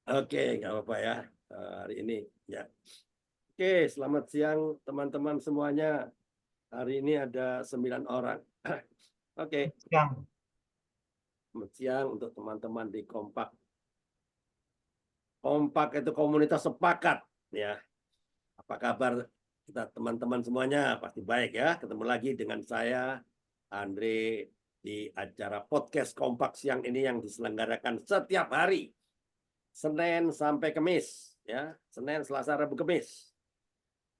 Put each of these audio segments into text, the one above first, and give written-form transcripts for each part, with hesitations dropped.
Oke, nggak apa-apa ya hari ini ya. Oke, selamat siang teman-teman semuanya. Hari ini ada 9 orang. Oke, Yang selamat siang untuk teman-teman di Kompak. Kompak itu komunitas sepakat ya. Apa kabar kita teman-teman semuanya? Pasti baik ya. Ketemu lagi dengan saya Andre di acara podcast Kompak siang ini yang diselenggarakan setiap hari Senin sampai Kamis ya. Senin, Selasa, Rabu, Kamis.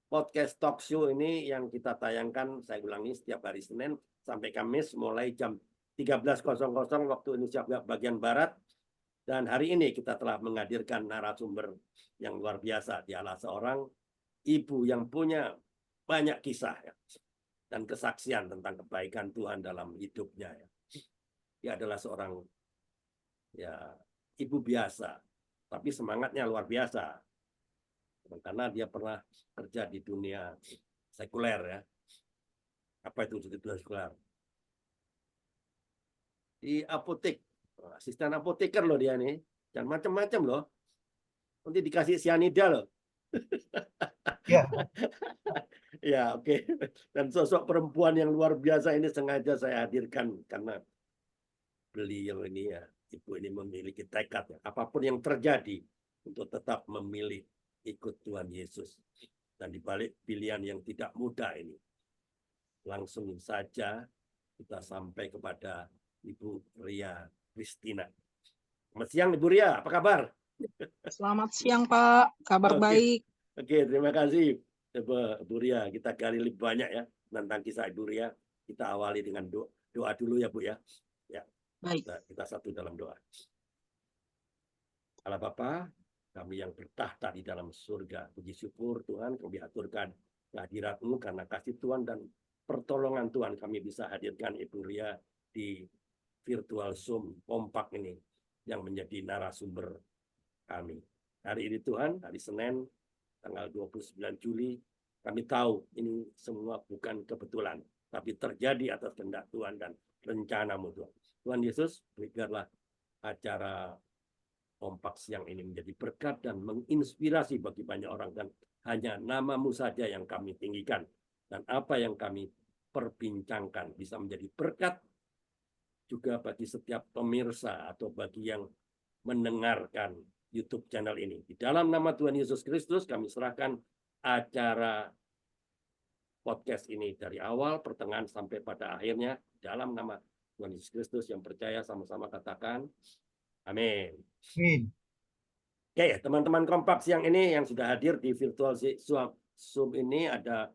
Podcast talk show ini yang kita tayangkan, saya ulangi, setiap hari Senin sampai Kamis mulai jam 13.00 waktu Indonesia bagian Barat. Dan hari ini kita telah menghadirkan narasumber yang luar biasa. Dialah seorang ibu yang punya banyak kisah ya, dan kesaksian tentang kebaikan Tuhan dalam hidupnya. Ya. Dia adalah seorang ya ibu biasa, tapi semangatnya luar biasa. Karena dia pernah kerja di dunia sekuler ya. Apa itu di dunia sekuler? Di apotek, asisten apoteker loh dia nih, dan macam-macam loh. Nanti dikasih sianida loh. ya, Ya, oke. Dan sosok perempuan yang luar biasa ini sengaja saya hadirkan karena beliau ini ya, ibu ini memiliki tekad ya, apapun yang terjadi untuk tetap memilih ikut Tuhan Yesus. Dan dibalik pilihan yang tidak mudah ini, langsung saja kita sampai kepada Ibu Ria Kristina. Selamat siang Ibu Ria, apa kabar? Selamat siang, Pak. Kabar Oke, baik. oke, terima kasih Ibu Ria. Kita gali lebih banyak ya tentang kisah Ibu Ria. Kita awali dengan doa dulu ya Bu ya. Ya, Baik. kita satu dalam doa. Allah Bapa, kami yang bertahta di dalam surga, puji syukur Tuhan kami aturkan kehadirat-Mu karena kasih Tuhan dan pertolongan Tuhan kami bisa hadirkan Ibu Ria di virtual Zoom kompak ini yang menjadi narasumber kami. Hari ini Tuhan, hari Senin, tanggal 29 Juli, kami tahu ini semua bukan kebetulan, tapi terjadi atas kehendak Tuhan dan rencana-Mu Tuhan. Tuhan Yesus, berikanlah acara kompak siang ini menjadi berkat dan menginspirasi bagi banyak orang, dan hanya nama-Mu saja yang kami tinggikan, dan apa yang kami perbincangkan bisa menjadi berkat juga bagi setiap pemirsa atau bagi yang mendengarkan YouTube channel ini. Di dalam nama Tuhan Yesus Kristus kami serahkan acara podcast ini dari awal, pertengahan sampai pada akhirnya dalam nama Tuhan Yesus Kristus. Yang percaya sama-sama katakan amin. Min. Oke, teman-teman kompak siang ini yang sudah hadir di virtual Zoom ini ada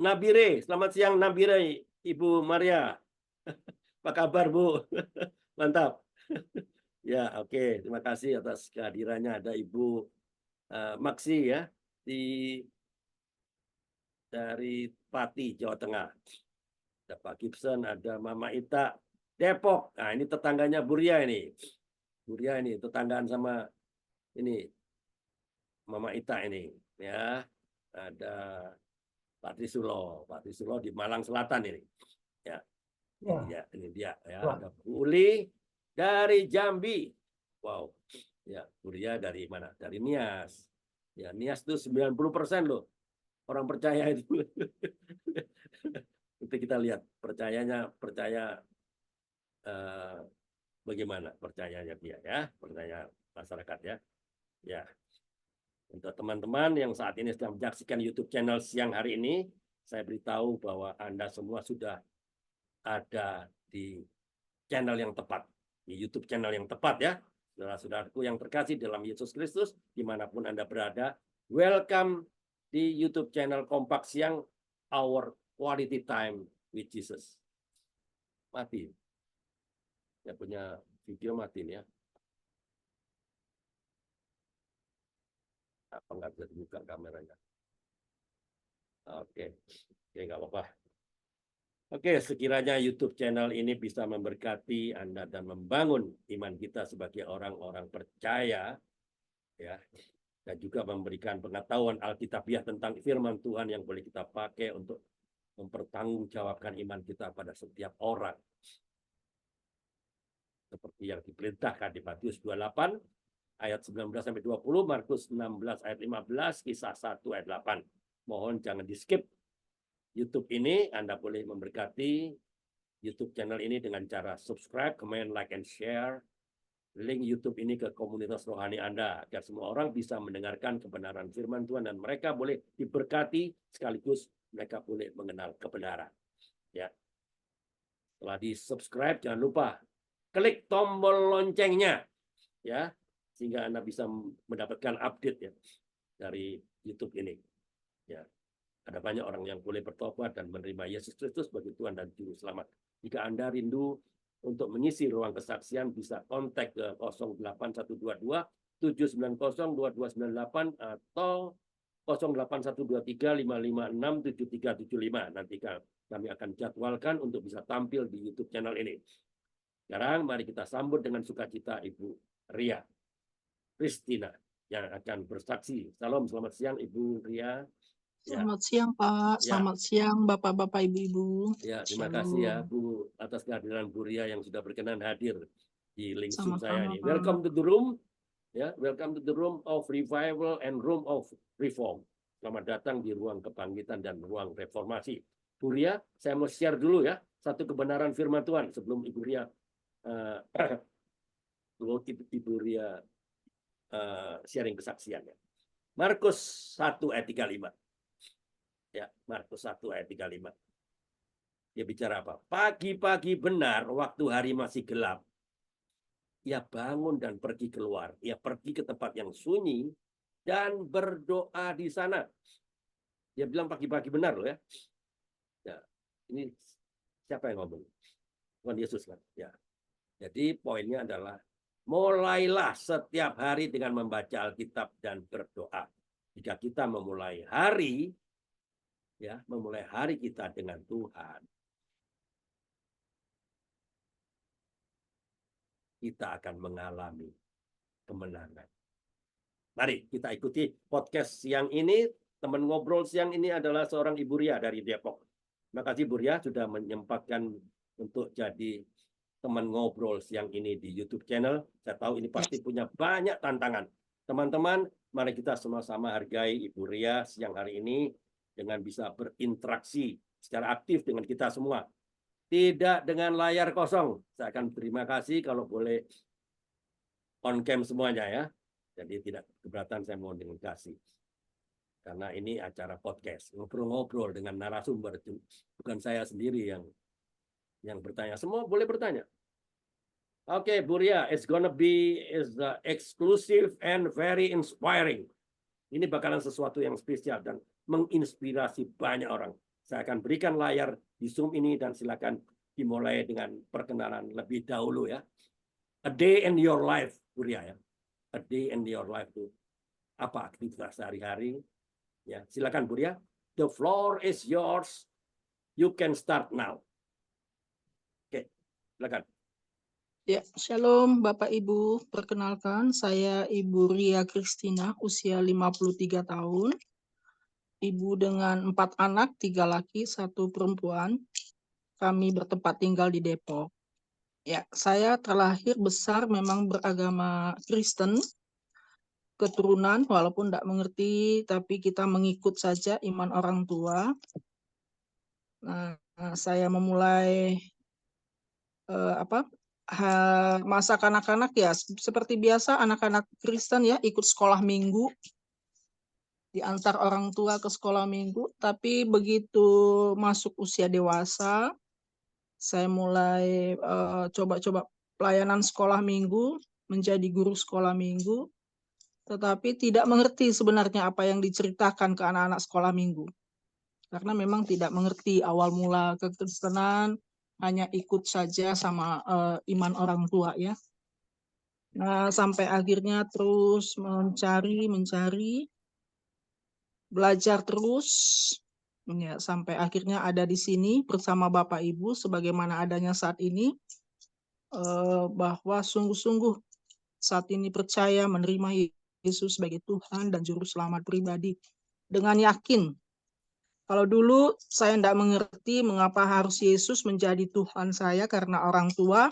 Nabire. Selamat siang Nabire, Ibu Maria. Apa kabar Bu? Mantap. Ya, oke. Terima kasih atas kehadirannya. Ada Ibu Maksi ya dari Pati, Jawa Tengah. Ada Pak Gibson, ada Mama Ita, Depok. Nah, ini tetangganya Buria ini. Buria ini tetanggaan sama ini Mama Ita ini. Ya, ada Pak Trisulo. Pak Trisulo di Malang Selatan ini. Ya, ini dia. Ya, ada Bu Uli dari Jambi. Wow. Ya, Buria dari mana? Dari Nias. Ya, Nias itu 90% loh. Orang percaya itu. Itu kita lihat percaya bagaimana percayanya dia ya, percaya masyarakat ya. Ya, untuk teman-teman yang saat ini sedang menyaksikan YouTube channel siang hari ini, saya beritahu bahwa Anda semua sudah ada di channel yang tepat, di YouTube channel yang tepat ya. Saudara-saudaraku yang terkasih dalam Yesus Kristus, dimanapun Anda berada, welcome di YouTube channel Kompak Siang, Our Quality Time with Jesus. Mati. Ya punya video mati nih ya. Apa nggak bisa dibuka kameranya? Oke, nggak apa-apa. Oke, sekiranya YouTube channel ini bisa memberkati Anda dan membangun iman kita sebagai orang-orang percaya, ya, dan juga memberikan pengetahuan Alkitabiah tentang firman Tuhan yang boleh kita pakai untuk mempertanggungjawabkan iman kita pada setiap orang. Seperti yang diperintahkan di Matius 28, ayat 19-20, Markus 16 ayat 15, Kisah 1 ayat 8. Mohon jangan di-skip YouTube ini. Anda boleh memberkati YouTube channel ini dengan cara subscribe, comment, like, and share link YouTube ini ke komunitas rohani Anda, agar semua orang bisa mendengarkan kebenaran firman Tuhan dan mereka boleh diberkati sekaligus mereka boleh mengenal kebenaran. Ya. Setelah di-subscribe, jangan lupa klik tombol loncengnya, ya, sehingga Anda bisa mendapatkan update ya dari YouTube ini. Ya. Ada banyak orang yang boleh bertobat dan menerima Yesus Kristus sebagai Tuhan dan Juru Selamat. Jika Anda rindu untuk mengisi ruang kesaksian, bisa kontak ke 08122 790 2298 atau 08123 556 7375. Nanti kami akan jadwalkan untuk bisa tampil di YouTube channel ini. Sekarang mari kita sambut dengan sukacita Ibu Ria Kristina yang akan bersaksi. Salam, selamat siang Ibu Ria. Selamat siang, Pak. Ya. Selamat siang, Bapak-Bapak, Ibu-ibu. Ya, terima kasih ya Bu atas kehadiran Bu Ria yang sudah berkenan hadir di link Zoom saya ini. Sama-sama, Pak. Welcome to the room. Ya, welcome to the room of revival and room of reform. Selamat datang di ruang kebangkitan dan ruang reformasi. Bu Ria, saya mau share dulu ya satu kebenaran firman Tuhan sebelum Ibu Ria Ibu Ria sharing kesaksiannya. Markus 1 ayat 35. Ya, Markus 1 ayat 35. Dia bicara apa? Pagi-pagi benar, waktu hari masih gelap, ia bangun dan pergi keluar. Ia pergi ke tempat yang sunyi dan berdoa di sana. Dia bilang pagi-pagi benar loh ya. Ya, ini siapa yang ngomong? Tuhan Yesus kan. Ya. Jadi poinnya adalah mulailah setiap hari dengan membaca Alkitab dan berdoa. Jika kita memulai hari, ya, memulai hari kita dengan Tuhan, kita akan mengalami kemenangan. Mari kita ikuti podcast siang ini. Teman ngobrol siang ini adalah seorang Ibu Ria dari Depok. Terima kasih Bu Ria sudah menyempatkan untuk jadi teman ngobrol siang ini di YouTube channel. Saya tahu ini pasti punya banyak tantangan. Teman-teman, mari kita sama-sama hargai Ibu Ria siang hari ini dengan bisa berinteraksi secara aktif dengan kita semua. Tidak dengan layar kosong. Saya akan terima kasih kalau boleh on cam semuanya ya. Jadi tidak keberatan saya mohon dengan kasih. Karena ini acara podcast, ngobrol-ngobrol dengan narasumber. Bukan saya sendiri yang bertanya. Semua boleh bertanya. Oke, Bu Ria, it's gonna be exclusive and very inspiring. Ini bakalan sesuatu yang spesial dan menginspirasi banyak orang. Saya akan berikan layar di Zoom ini dan silakan dimulai dengan perkenalan lebih dahulu ya. A day in your life, Bu Ria ya. A day in your life itu apa aktivitas sehari-hari? Ya, silakan Bu Ria. The floor is yours. You can start now. Oke, silakan. Ya, Shalom Bapak Ibu. Perkenalkan, saya Ibu Ria Kristina, usia 53 tahun. Ibu dengan 4 anak, 3 laki, 1 perempuan. Kami bertempat tinggal di Depok. Ya, saya terlahir besar memang beragama Kristen, keturunan walaupun tidak mengerti, tapi kita mengikut saja iman orang tua. Nah, saya memulai masa kanak-kanak ya seperti biasa anak-anak Kristen ya, ikut sekolah minggu, diantar orang tua ke sekolah minggu. Tapi begitu masuk usia dewasa, saya mulai coba-coba pelayanan sekolah minggu, menjadi guru sekolah minggu, tetapi tidak mengerti sebenarnya apa yang diceritakan ke anak-anak sekolah minggu. Karena memang tidak mengerti awal mula kekristenan, hanya ikut saja sama iman orang tua ya. Nah, sampai akhirnya terus mencari, belajar terus, ya, sampai akhirnya ada di sini bersama Bapak Ibu sebagaimana adanya saat ini, bahwa sungguh-sungguh saat ini percaya menerima Yesus sebagai Tuhan dan Juru Selamat pribadi dengan yakin. Kalau dulu saya tidak mengerti mengapa harus Yesus menjadi Tuhan saya karena orang tua.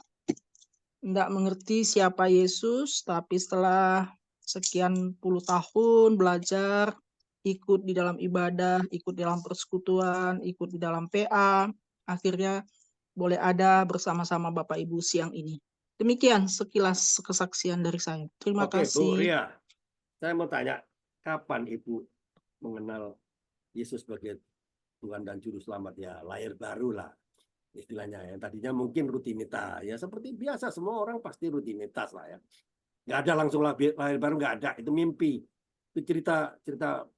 tidak mengerti siapa Yesus, tapi setelah sekian puluh tahun belajar, ikut di dalam ibadah, ikut di dalam persekutuan, ikut di dalam PA, akhirnya boleh ada bersama-sama Bapak Ibu siang ini. Demikian sekilas kesaksian dari saya. Terima Oke, Bu kasih. Ria, saya mau tanya, kapan Ibu mengenal Yesus sebagai Tuhan dan Juru Selamat? Ya, lahir baru lah istilahnya. Yang tadinya mungkin rutinitas. Ya, seperti biasa, semua orang pasti rutinitas lah ya. Nggak ada langsung lahir baru, nggak ada. Itu mimpi. Itu cerita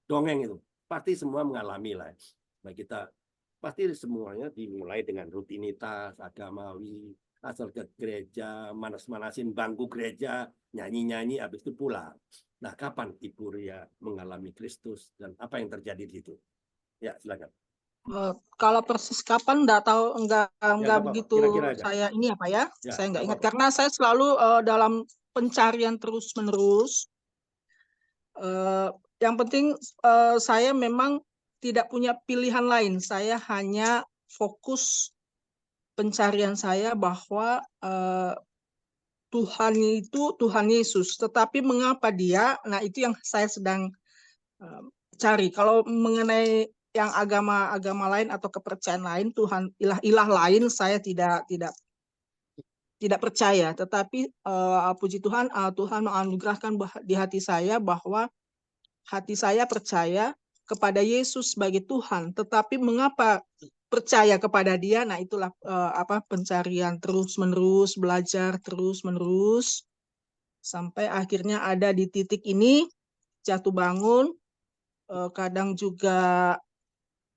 dongeng itu. Pasti semua mengalami lah. Nah, kita pasti semuanya dimulai dengan rutinitas agamawi, asal ke gereja, manas-manasin bangku gereja, nyanyi-nyanyi, habis itu pulang. Nah, kapan Ibu Ria mengalami Kristus dan apa yang terjadi di situ? Ya, silakan. Kalau persis kapan Ya, nggak nggak apa-apa. begitu Kira-kira aja. saya ini apa ya, Ya, saya nggak nggak ingat apa-apa. karena saya selalu dalam pencarian terus-menerus. Yang penting saya memang tidak punya pilihan lain. Saya hanya fokus pencarian saya bahwa Tuhan itu Tuhan Yesus. Tetapi mengapa dia? Nah, itu yang saya sedang cari. Kalau mengenai yang agama lain atau kepercayaan lain, Tuhan ilah lain, saya tidak percaya. Tetapi puji Tuhan, Tuhan menganugerahkan di hati saya bahwa hati saya percaya kepada Yesus sebagai Tuhan. Tetapi mengapa percaya kepada Dia? Nah, itulah pencarian terus-menerus, belajar terus-menerus sampai akhirnya ada di titik ini, jatuh bangun, kadang juga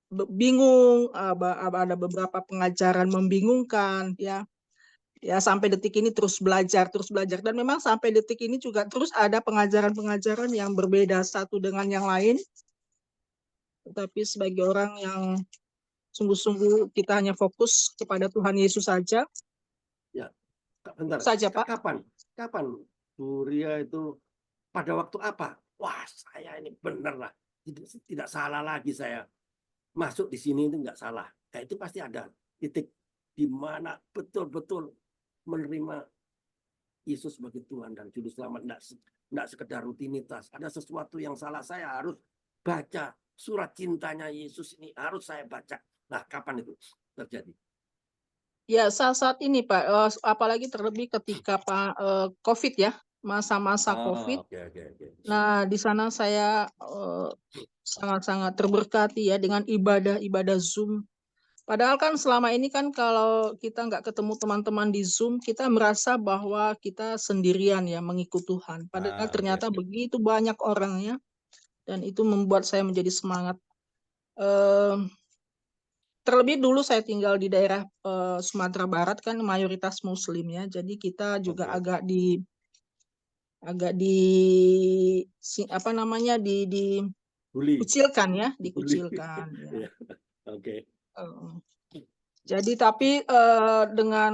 bingung, ada beberapa pengajaran membingungkan, ya sampai detik ini terus belajar dan memang sampai detik ini juga terus ada pengajaran-pengajaran yang berbeda satu dengan yang lain, tetapi sebagai orang yang sungguh-sungguh kita hanya fokus kepada Tuhan Yesus saja. Ya, bentar. Saja, Pak. Kapan Bu Ria itu pada waktu apa? Wah, saya ini benar lah. Tidak salah lagi saya. Masuk di sini itu nggak salah. Nah, itu pasti ada titik di mana betul-betul menerima Yesus sebagai Tuhan dan Juru Selamat. Nggak sekedar rutinitas. Ada sesuatu yang salah, saya harus baca surat cintanya Yesus ini. Harus saya baca. Nah, kapan itu terjadi? Ya, saat ini, Pak. Apalagi terlebih ketika Pak COVID ya, masa-masa COVID. Oke. Nah, di sana saya sangat-sangat terberkati ya dengan ibadah-ibadah Zoom. Padahal kan selama ini kan kalau kita nggak ketemu teman-teman di Zoom, kita merasa bahwa kita sendirian ya mengikut Tuhan. Padahal ternyata begitu banyak orangnya, dan itu membuat saya menjadi semangat. Terlebih dulu saya tinggal di daerah Sumatera Barat kan mayoritas Muslim ya, jadi kita juga agak dikucilkan ya, dikucilkan. Ya. Oke. Jadi tapi dengan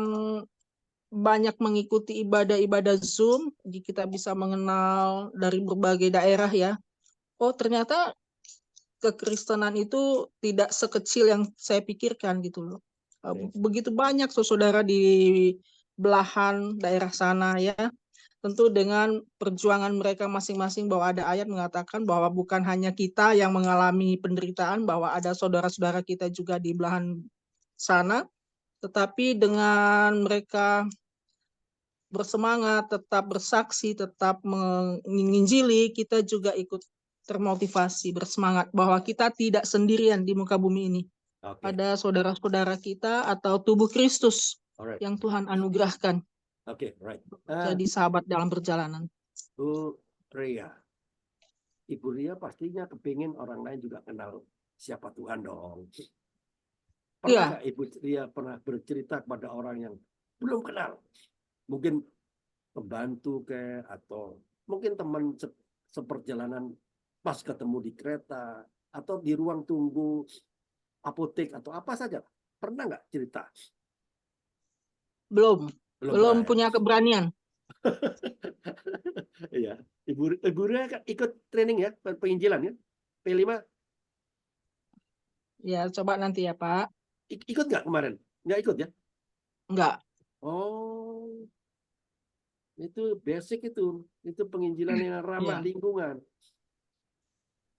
banyak mengikuti ibadah-ibadah Zoom, kita bisa mengenal dari berbagai daerah ya. Oh, ternyata kekristenan itu tidak sekecil yang saya pikirkan gitu loh. Begitu banyak saudara di belahan daerah sana ya. Tentu dengan perjuangan mereka masing-masing, bahwa ada ayat mengatakan bahwa bukan hanya kita yang mengalami penderitaan, bahwa ada saudara-saudara kita juga di belahan sana, tetapi dengan mereka bersemangat, tetap bersaksi, tetap menginjili, kita juga ikut termotivasi, bersemangat bahwa kita tidak sendirian di muka bumi ini. Ada saudara-saudara kita atau tubuh Kristus yang Tuhan anugerahkan. Jadi sahabat dalam perjalanan. Bu Ria, Ibu Ria pastinya kepingin orang lain juga kenal siapa Tuhan dong. Pernah nggak Ibu Ria pernah bercerita kepada orang yang belum kenal? Mungkin pembantu atau mungkin teman seperjalanan pas ketemu di kereta atau di ruang tunggu apotek atau apa saja. Pernah nggak cerita? Belum punya keberanian. Iya, Ibu Ria ikut training ya, penginjilan ya, P5. Ya, coba nanti ya Pak. Ikut nggak kemarin? Nggak ikut ya? Nggak. Oh, Itu basic itu penginjilan yang ramah Iya. lingkungan,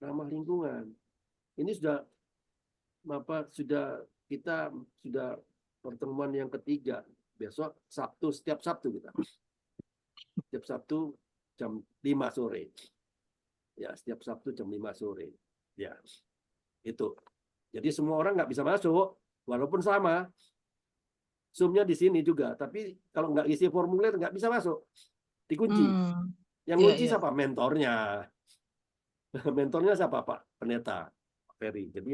ramah lingkungan. Ini sudah kita sudah pertemuan yang ketiga. Besok Sabtu, setiap Sabtu kita. Setiap Sabtu jam 5 sore. Ya, setiap Sabtu jam 5 sore. Ya, itu. Jadi semua orang nggak bisa masuk, walaupun sama. Zoom-nya di sini juga, tapi kalau nggak isi formulir nggak bisa masuk. Dikunci. Yang Iya, kunci iya. siapa? Mentornya. Mentornya siapa, Pak? Pendeta Pak Ferry. Jadi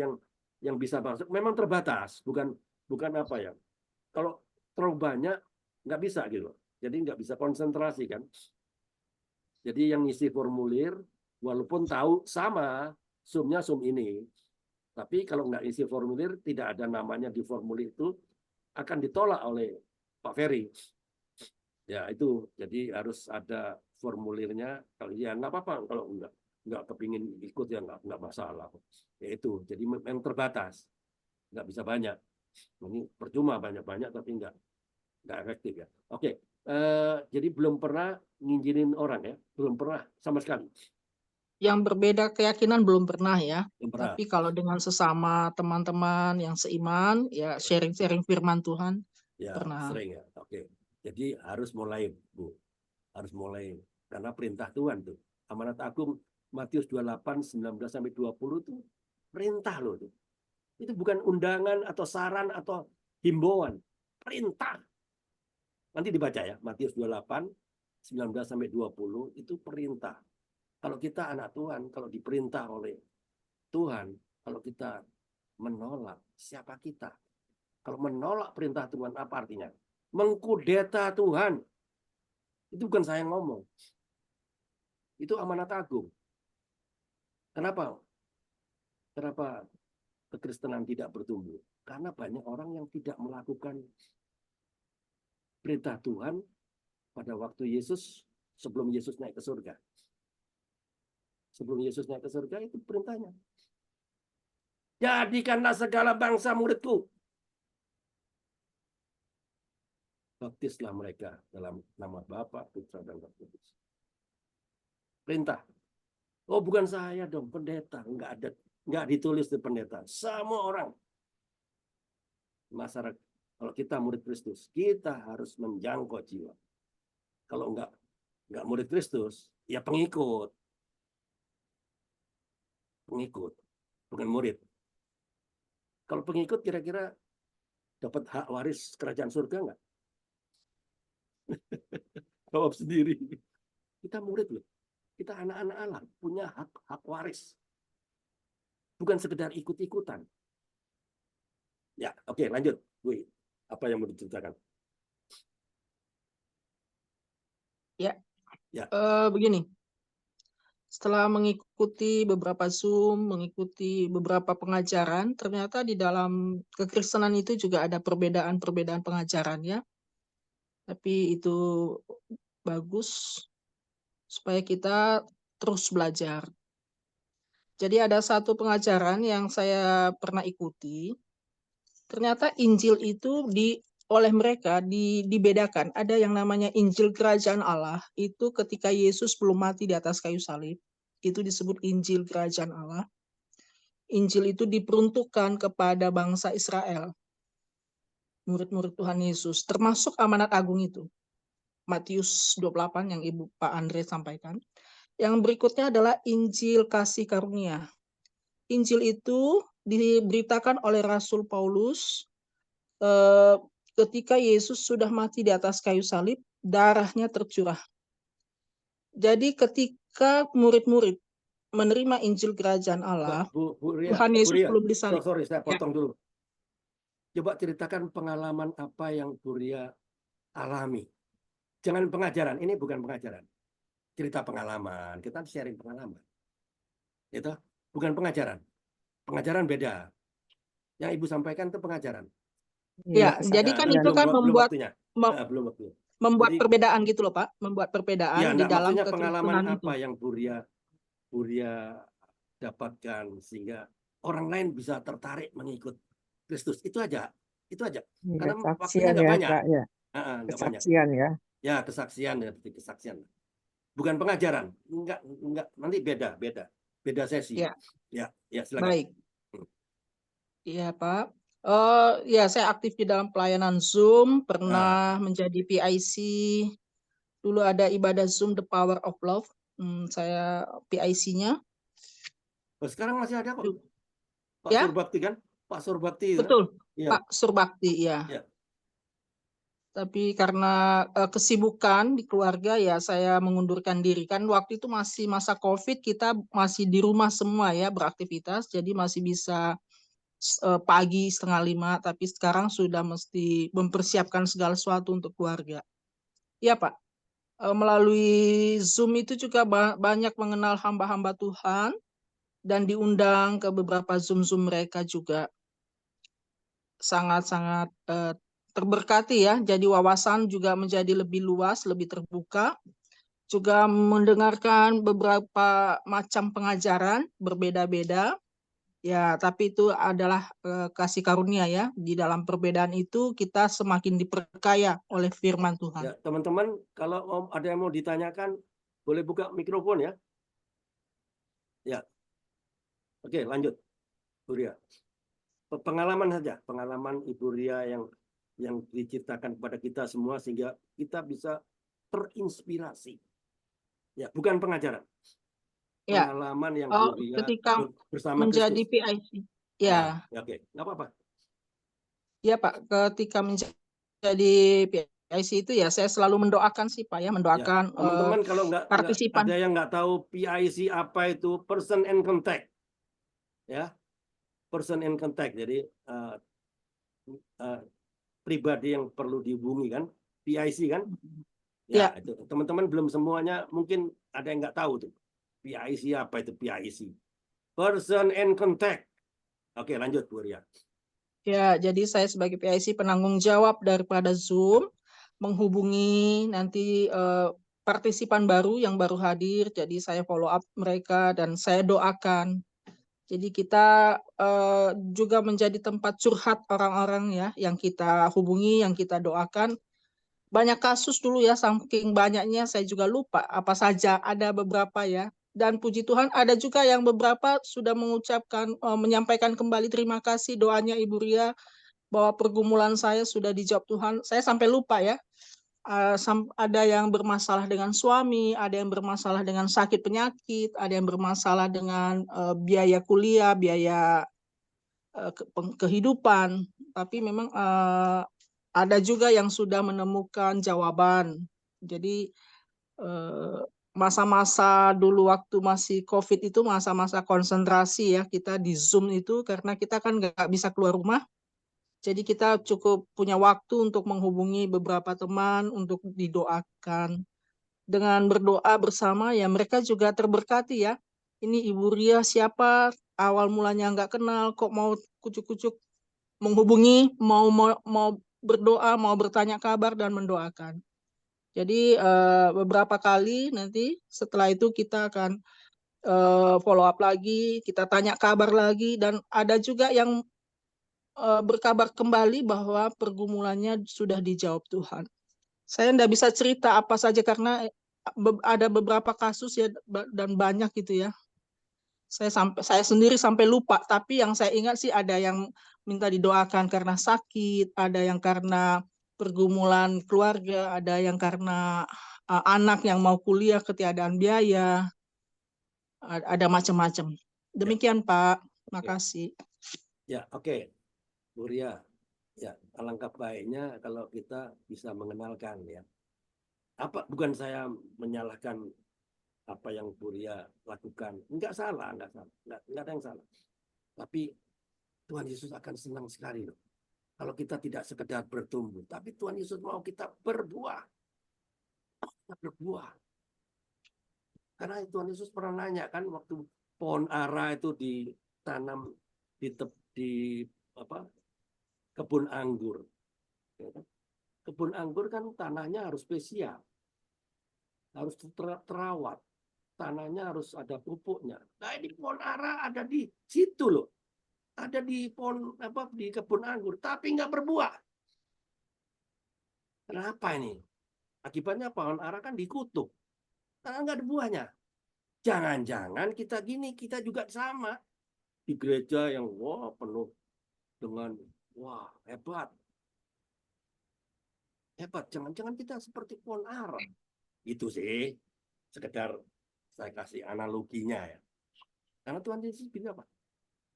yang bisa masuk memang terbatas, bukan apa ya. Kalau terlalu banyak nggak bisa gitu. Jadi nggak bisa konsentrasi kan. Jadi yang ngisi formulir walaupun tahu sama Zoom-nya Zoom ini, tapi kalau nggak isi formulir tidak ada namanya di formulir itu akan ditolak oleh Pak Ferry. Ya itu, jadi harus ada formulirnya. Kalau ya nggak apa-apa, kalau nggak kepingin ikut ya nggak masalah. Ya itu, jadi memang terbatas, nggak bisa banyak. Ini percuma banyak-banyak tapi nggak efektif ya. Oke, jadi belum pernah nginjinin orang ya, belum pernah sama sekali. Yang berbeda keyakinan belum pernah ya. Belum pernah. Tapi kalau dengan sesama teman-teman yang seiman, ya sharing-sharing firman Tuhan, Ya pernah. sering ya. Oke, jadi harus mulai Bu, harus mulai karena perintah Tuhan tuh. Amanat Agung Matius 28 19 sampai 20 tuh perintah loh tuh. Itu bukan undangan atau saran atau himbauan, perintah. Nanti dibaca ya, Matius 28 19 sampai 20 itu perintah. Kalau kita anak Tuhan, kalau diperintah oleh Tuhan, kalau kita menolak, siapa kita? Kalau menolak perintah Tuhan, apa artinya? Mengkudeta Tuhan. Itu bukan saya yang ngomong. Itu amanat agung. Kenapa? Kenapa kekristenan tidak bertumbuh? Karena banyak orang yang tidak melakukan perintah Tuhan pada waktu Yesus, sebelum Yesus naik ke surga. Sebelum Yesus naik ke surga itu perintahnya. Jadikanlah segala bangsa muridku. Baptislah mereka dalam nama Bapa, Putra, dan Roh Kudus. Perintah. Oh, bukan saya dong, pendeta. Enggak ditulis di pendeta. Semua orang. Masyarakat. Kalau kita murid Kristus, kita harus menjangkau jiwa. Kalau enggak murid Kristus, ya pengikut. Pengikut, bukan murid. Kalau pengikut kira-kira dapat hak waris kerajaan surga enggak? Jawab sendiri. Kita murid loh. Kita anak-anak Allah, punya hak waris. Bukan sekedar ikut-ikutan. Ya, oke, lanjut. Wih, apa yang mau diceritakan? Ya. Ya. Begini. Setelah mengikuti beberapa Zoom, mengikuti beberapa pengajaran, ternyata di dalam kekristenan itu juga ada perbedaan-perbedaan pengajaran ya. Tapi itu bagus supaya kita terus belajar. Jadi ada satu pengajaran yang saya pernah ikuti. Ternyata Injil itu oleh mereka dibedakan. Ada yang namanya Injil Kerajaan Allah. Itu ketika Yesus belum mati di atas kayu salib. Itu disebut Injil Kerajaan Allah. Injil itu diperuntukkan kepada bangsa Israel. Murid-murid Tuhan Yesus. Termasuk amanat agung itu. Matius 28 yang Ibu Pak Andre sampaikan. Yang berikutnya adalah Injil Kasih Karunia. Injil itu diberitakan oleh Rasul Paulus ketika Yesus sudah mati di atas kayu salib, darahnya tercurah. Jadi ketika murid-murid menerima Injil Kerajaan Allah, Bu Ria, Tuhan Yesus belum disalib. sorry, saya Ya. potong dulu. Coba ceritakan pengalaman apa yang Bu Ria alami. Jangan pengajaran, ini bukan pengajaran. Cerita pengalaman, kita sharing pengalaman. Itu bukan pengajaran. Pengajaran beda. Yang Ibu sampaikan itu pengajaran. Ya, jadi kan itu kan belum waktunya. Belum waktunya. membuat Jadi, perbedaan gitu loh Pak, membuat perbedaan ya, di dalam maksudnya pengalaman kekristenan itu. apa yang Bu Ria dapatkan sehingga orang lain bisa tertarik mengikut Kristus. Itu aja. Ya, Karena waktunya saksian nggak ya banyak. Kak ya. Nggak banyak. Kesaksian ya. Ya, kesaksian, kesaksian. Bukan pengajaran. Enggak, nanti beda sesi. Ya, Ya, silakan. baik. Iya, Pak. Ya, saya aktif di dalam pelayanan Zoom, pernah menjadi PIC. Dulu ada ibadah Zoom The Power of Love. Saya PIC-nya. Oh, sekarang masih ada kok. Pak Ya, Surbakti kan? Pak Surbakti. betul. Ya. Pak Surbakti, ya. Ya. Tapi karena kesibukan di keluarga, ya saya mengundurkan diri. Kan waktu itu masih masa COVID, kita masih di rumah semua ya beraktivitas, jadi masih bisa pagi 4:30, tapi sekarang sudah mesti mempersiapkan segala sesuatu untuk keluarga. Iya, Pak. Melalui Zoom itu juga banyak mengenal hamba-hamba Tuhan dan diundang ke beberapa Zoom mereka juga. Sangat-sangat terberkati ya. Jadi wawasan juga menjadi lebih luas, lebih terbuka. Juga mendengarkan beberapa macam pengajaran berbeda-beda. Ya, tapi itu adalah kasih karunia ya. Di dalam perbedaan itu kita semakin diperkaya oleh firman Tuhan. Ya, teman-teman, kalau ada yang mau ditanyakan, boleh buka mikrofon ya. Ya. Oke, lanjut. Bu Ria. Pengalaman saja, pengalaman Ibu Ria yang diceritakan kepada kita semua sehingga kita bisa terinspirasi. Ya, bukan pengajaran. Ya. Pengalaman yang Bu Ria ketika bersama menjadi Kristus. PIC. Ya. Oke, nggak apa-apa. Ya, Pak, ketika menjadi PIC itu ya saya selalu mendoakan sih, Pak ya, mendoakan teman-teman kalau partisipan. ada yang nggak tahu PIC apa itu, person in contact. Ya. Person in contact. Jadi pribadi yang perlu dihubungi kan, PIC kan? Ya, itu teman-teman belum semuanya mungkin ada yang nggak tahu tuh. PIC apa itu PIC? Person in contact. Oke, lanjut Bu Ria. Ya, jadi saya sebagai PIC penanggung jawab daripada Zoom menghubungi nanti partisipan baru yang baru hadir. Jadi saya follow up mereka dan saya doakan. Jadi kita juga menjadi tempat curhat orang-orang ya yang kita hubungi, yang kita doakan. Banyak kasus dulu ya, saking banyaknya saya juga lupa apa saja, ada beberapa ya. Dan puji Tuhan ada juga yang beberapa sudah mengucapkan, menyampaikan kembali terima kasih doanya Ibu Ria, bahwa pergumulan saya sudah dijawab Tuhan. Saya sampai lupa ya, ada yang bermasalah dengan suami, ada yang bermasalah dengan sakit penyakit, ada yang bermasalah dengan biaya kuliah, biaya kehidupan. Tapi memang ada juga yang sudah menemukan jawaban. Jadi masa-masa dulu waktu masih COVID itu masa-masa konsentrasi ya kita di Zoom itu, karena kita kan nggak bisa keluar rumah. Jadi kita cukup punya waktu untuk menghubungi beberapa teman untuk didoakan. Dengan berdoa bersama ya mereka juga terberkati ya. Ini Ibu Ria siapa? Awal mulanya nggak kenal, kok mau kucuk-kucuk menghubungi, mau berdoa, mau bertanya kabar dan mendoakan. Jadi beberapa kali nanti setelah itu kita akan follow up lagi, kita tanya kabar lagi, dan ada juga yang berkabar kembali bahwa pergumulannya sudah dijawab Tuhan. Saya tidak bisa cerita apa saja karena ada beberapa kasus ya dan banyak gitu ya. Saya sendiri sampai lupa, tapi yang saya ingat sih ada yang minta didoakan karena sakit, ada yang karena pergumulan keluarga, ada yang karena anak yang mau kuliah ketiadaan biaya, ada macam-macam. Demikian Pak, makasih. Ya, oke. Bu Ria, ya alangkah baiknya kalau kita bisa mengenalkan ya. Bukan saya menyalahkan apa yang Bu Ria lakukan. Enggak salah, enggak ada yang salah. Tapi Tuhan Yesus akan senang sekali loh. Kalau kita tidak sekedar bertumbuh, tapi Tuhan Yesus mau kita berbuah. Kita berbuah. Karena Tuhan Yesus pernah nanya kan waktu pohon ara itu ditanam di kebun anggur. Kebun anggur kan tanahnya harus spesial. Harus terawat. Tanahnya harus ada pupuknya. Nah, ini pohon ara ada di situ loh. Ada di di kebun anggur, tapi nggak berbuah. Kenapa ini? Akibatnya pohon ara kan dikutuk karena nggak ada buahnya. Jangan-jangan kita gini, kita juga sama di gereja yang wah penuh dengan wah hebat. Jangan-jangan kita seperti pohon ara. Itu sih sekedar saya kasih analoginya ya. Karena Tuhan Yesus bilang apa?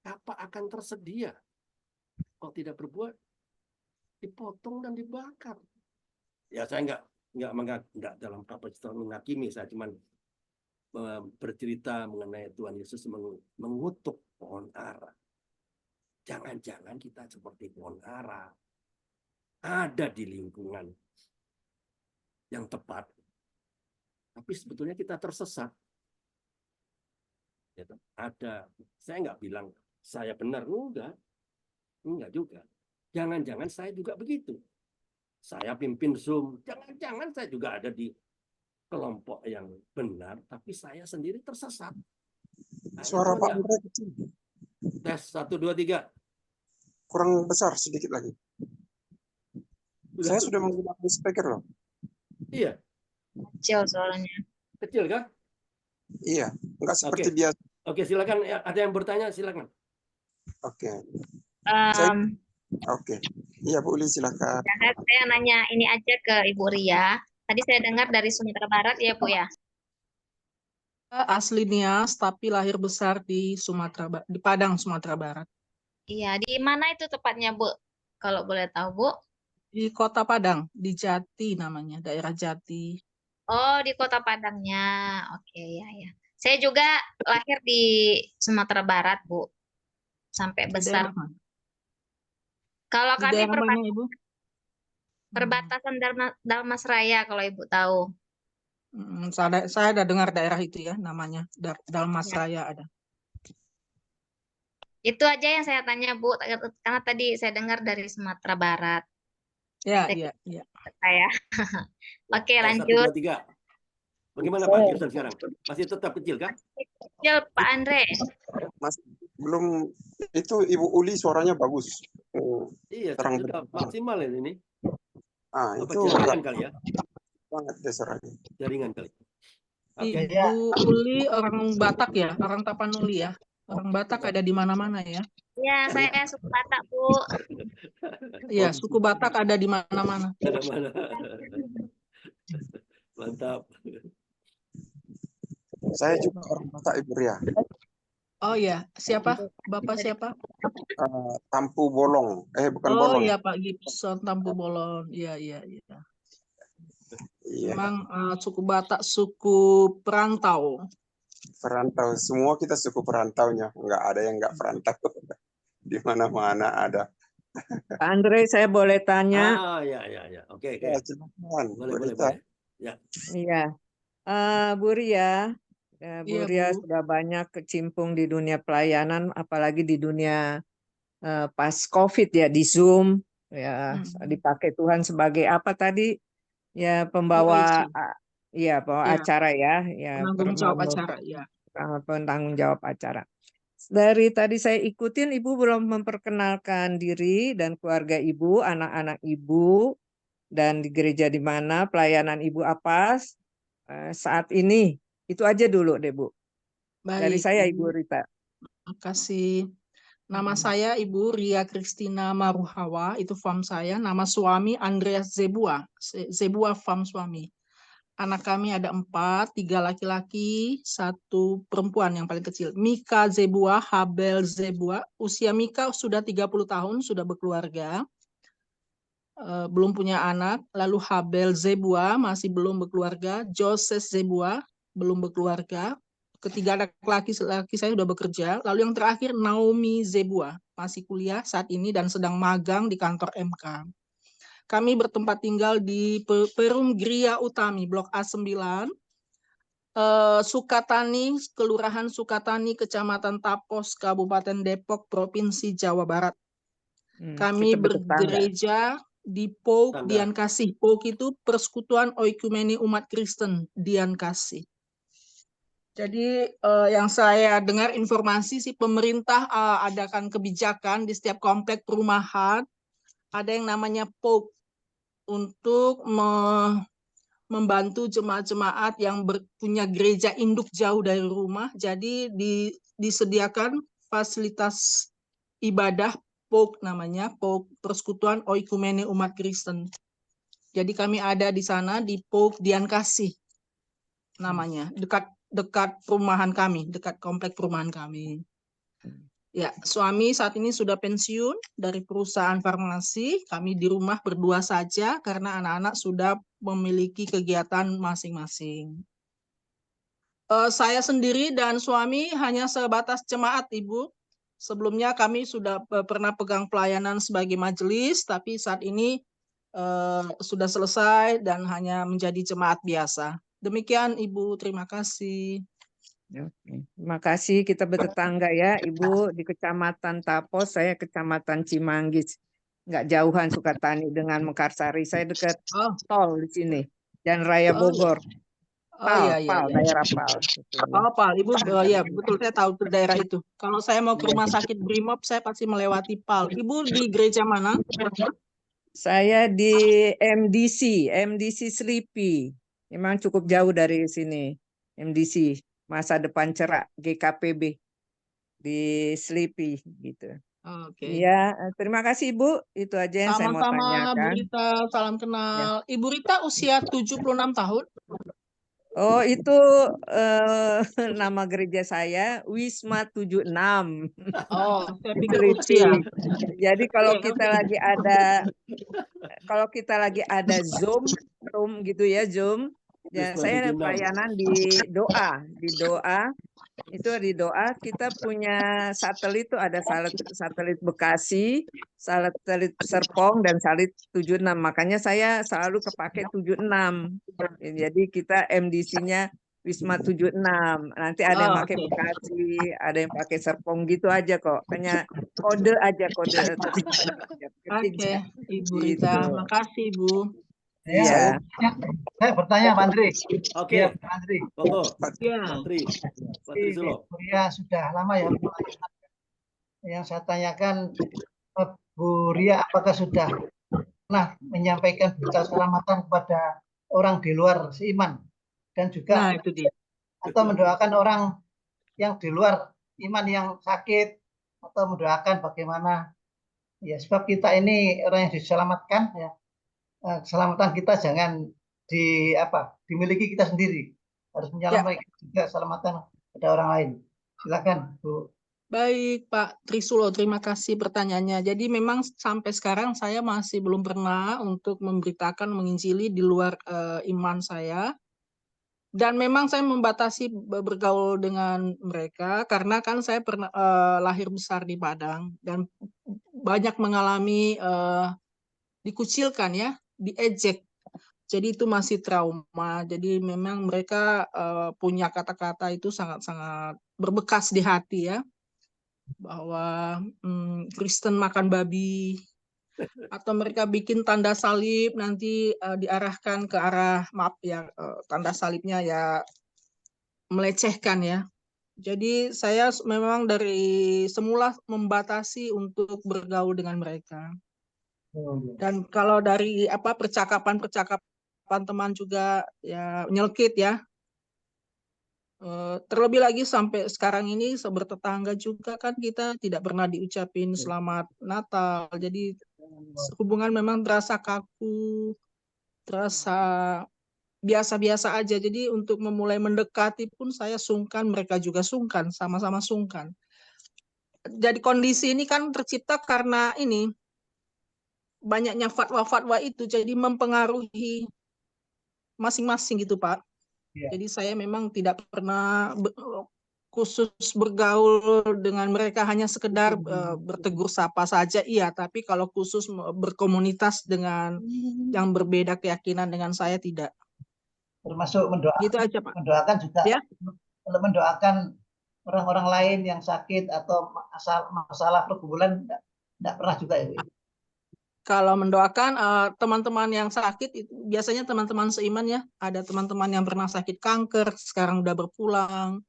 Apa akan tersedia? Kalau tidak berbuat, dipotong dan dibakar. Ya saya nggak dalam kapasitas menghakimi, saya cuma bercerita mengenai Tuhan Yesus mengutuk pohon ara. Jangan-jangan kita seperti pohon ara, ada di lingkungan yang tepat, tapi sebetulnya kita tersesat. Ada, saya nggak bilang saya benar, enggak juga. Jangan-jangan saya juga begitu. Saya pimpin Zoom, jangan-jangan saya juga ada di kelompok yang benar, tapi saya sendiri tersesat. Suara Pak Andre kecil. Tes 1, 2, 3. Kurang besar sedikit lagi. Saya sudah menggunakan speaker loh. Iya. Kecil suaranya. Kecil kan? Iya, enggak seperti biasa. Oke, silakan. Ada yang bertanya, silakan. Oke. Um, Oke. Iya, Bu Uli, silakan. Saya nanya ini aja ke Ibu Ria. Tadi saya dengar dari Sumatera Barat ya, Bu ya? Asli Nias, tapi lahir besar di di Padang, Sumatera Barat. Iya, di mana itu tepatnya, Bu? Kalau boleh tahu, Bu? Di Kota Padang, di Jati namanya, daerah Jati. Oh, di Kota Padangnya. Oke, ya. Saya juga lahir di Sumatera Barat, Bu. Sampai Di besar. daerah mana? Kalau Di kami daerah mana, Ibu? perbatasan Dalmasraya, kalau Ibu tahu. Saya ada dengar daerah itu ya, namanya Dalmasraya ada. Itu aja yang saya tanya, Bu, karena tadi saya dengar dari Sumatera Barat. Ya. Saya. Oke, lanjut. 1, 2, 3. Bagaimana Pak Kirsten sekarang? Masih tetap kecil kan? Kecil, Pak Andre. Mas, belum, itu Ibu Uli suaranya bagus. Iya, terang sudah maksimal ini. Apa itu jaringan kali ya? banget deh suaranya. Jaringan kali. Oke. Ibu Uli orang Batak ya, orang Tapanuli ya. Orang Batak ada di mana-mana ya. Ya, saya suku Batak, Bu. Iya, suku Batak ada di mana-mana. Mana-mana. Mantap. Saya juga orang Batak, Ibu Ria. Oh ya, siapa? Bapak siapa? Tampu Bolong. Bukan Oh Bolong. iya, Pak Gibson Tampu Bolon. Iya. Iya. Memang suku Batak, suku perantau. Perantau. Semua kita suku perantaunya. Nggak ada yang nggak perantau. Di mana-mana ada. Pak Andre, saya boleh tanya? Ya. Oke. Ya, silakan. Boleh. Ya. Iya. Bu Ria, Bu Iya, Ria Bu. sudah banyak kecimpung di dunia pelayanan, apalagi di dunia pas COVID ya, di Zoom, ya dipakai Tuhan sebagai apa tadi? Ya, pembawa, acara ya, Penanggung jawab acara, ya. Penanggung jawab acara. Dari tadi saya ikutin, Ibu belum memperkenalkan diri dan keluarga Ibu, anak-anak Ibu, dan di gereja di mana, pelayanan Ibu apa saat ini. Itu aja dulu deh, Bu. Dari Baik, saya, Ibu Rita. Terima kasih. Nama saya Ibu Ria Kristina Maruhawa, itu farm saya. Nama suami Andreas Zebua, Zebua farm suami. Anak kami ada 4, 3 laki-laki, 1 perempuan yang paling kecil. Mika Zebua, Habel Zebua. Usia Mika sudah 30 tahun, sudah berkeluarga. Belum punya anak. Lalu Habel Zebua masih belum berkeluarga. Joseph Zebua belum berkeluarga. Ketiga anak laki saya sudah bekerja. Lalu yang terakhir Naomi Zebua masih kuliah saat ini dan sedang magang di kantor MK. Kami bertempat tinggal di Perum Gria Utami, Blok A9, Sukatani, Kelurahan Sukatani, Kecamatan Tapos, Kabupaten Depok, Provinsi Jawa Barat. Kami bergereja di POUK Dian Kasih. POUK itu Persekutuan Oikumene Umat Kristen Dian Kasih. Jadi yang saya dengar informasi sih pemerintah adakan kebijakan di setiap komplek perumahan ada yang namanya POUK untuk membantu jemaat-jemaat yang punya gereja induk jauh dari rumah. Jadi disediakan fasilitas ibadah POK namanya, POK Persekutuan Oikumene Umat Kristen. Jadi kami ada di sana di POK Dian Kasih namanya, dekat perumahan kami, dekat komplek perumahan kami. Ya, suami saat ini sudah pensiun dari perusahaan farmasi. Kami di rumah berdua saja karena anak-anak sudah memiliki kegiatan masing-masing. Saya sendiri dan suami hanya sebatas jemaat, Ibu. Sebelumnya kami sudah pernah pegang pelayanan sebagai majelis, tapi saat ini sudah selesai dan hanya menjadi jemaat biasa. Demikian, Ibu. Terima kasih. Oke. Terima kasih, kita bertetangga ya Ibu di Kecamatan Tapos, saya Kecamatan Cimanggis. Nggak jauhan Sukatani dengan Mekarsari, saya dekat tol di sini, dan Raya Bogor. Iya, daerah Pal. Oh, Pal, Ibu, ya betul, saya tahu tuh daerah itu. Kalau saya mau ke rumah sakit Brimob, saya pasti melewati Pal. Ibu di gereja mana? Saya di MDC Sleepy. Memang cukup jauh dari sini. MDC, Masa Depan Cerak, GKPB di Sleepy gitu. Oke. Iya, terima kasih Ibu. Itu aja yang saya mau Sama-sama, Bu tanyakan. Rita, salam kenal. Ibu Rita usia 76 tahun. Oh, itu nama gereja saya Wisma 76. Oh, saya Di pikir Sleepy. usia. Jadi kalau Oke, kita lagi ada Zoom gitu ya, Zoom. Ya, saya pelayanan di doa. Itu di doa kita punya satelit itu ada satelit Bekasi, satelit Serpong dan satelit 76. Makanya saya selalu kepake 76. Jadi kita MDC-nya Wisma 76. Nanti ada yang pakai Bekasi, ada yang pakai Serpong gitu aja kok. Hanya kode tersebut. Oke, Ibu Rita. Gitu. Makasih, Bu. Iya. Saya bertanya, Pak Andri. Oke. Iya, Pak Andri. Iya. Patri Sulo. Ria sudah lama ya. Yang saya tanyakan, Bu Ria, apakah sudah pernah menyampaikan berita keselamatan kepada orang di luar seiman dan juga Nah, itu dia. atau mendoakan orang yang di luar iman yang sakit atau mendoakan bagaimana ya, sebab kita ini orang yang diselamatkan ya, keselamatan kita jangan dimiliki kita sendiri, harus menyelamatkan juga keselamatan pada orang lain. Silakan Bu. Baik, Pak Trisulo, terima kasih pertanyaannya. Jadi memang sampai sekarang saya masih belum pernah untuk memberitakan, menginjili di luar iman saya. Dan memang saya membatasi bergaul dengan mereka karena kan saya pernah lahir besar di Padang dan banyak mengalami dikucilkan ya, diejek. Jadi itu masih trauma. Jadi memang mereka punya kata-kata itu sangat-sangat berbekas di hati ya. Bahwa Kristen makan babi, atau mereka bikin tanda salib nanti diarahkan ke arah tanda salibnya ya melecehkan ya. Jadi saya memang dari semula membatasi untuk bergaul dengan mereka. Dan kalau dari percakapan teman juga ya nyelkit ya. Terlebih lagi sampai sekarang ini bertetangga juga kan kita tidak pernah diucapin selamat Natal. Jadi hubungan memang terasa kaku, terasa biasa-biasa aja. Jadi untuk memulai mendekati pun saya sungkan, mereka juga sungkan, sama-sama sungkan. Jadi kondisi ini kan tercipta karena ini banyaknya fatwa-fatwa itu jadi mempengaruhi masing-masing gitu Pak. Jadi saya memang tidak pernah khusus bergaul dengan mereka, hanya sekedar bertegur sapa saja, iya. Tapi kalau khusus berkomunitas dengan yang berbeda keyakinan dengan saya, tidak. Termasuk mendoakan, gitu aja, Pak. Mendoakan juga, ya? Mendoakan orang-orang lain yang sakit atau masalah pergumulan, tidak pernah juga ya? Kalau mendoakan teman-teman yang sakit, itu biasanya teman-teman seiman ya. Ada teman-teman yang pernah sakit kanker, sekarang udah berpulang.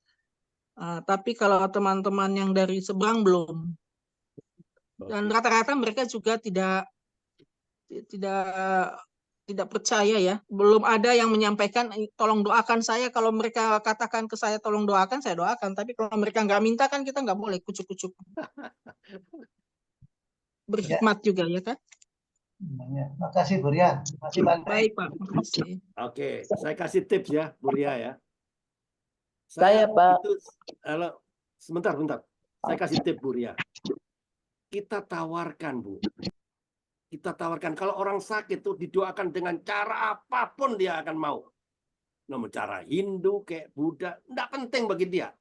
Tapi kalau teman-teman yang dari seberang belum. Dan rata-rata mereka juga tidak tidak percaya ya. Belum ada yang menyampaikan, tolong doakan saya. Kalau mereka katakan ke saya, tolong doakan, saya doakan. Tapi kalau mereka nggak minta kan kita nggak boleh kucuk-kucuk. Berhikmat juga ya kan. Ya, makasih Bu Ria. Makasih Pak Andre. Baik Pak, makasih. Oke, saya kasih tips ya, Bu Ria ya. Saya, Pak. itu kalau sebentar. Saya kasih tips Bu Ria. Kita tawarkan, Bu. Kita tawarkan kalau orang sakit itu didoakan dengan cara apapun dia akan mau. Namun cara Hindu kayak Buddha, enggak penting bagi dia.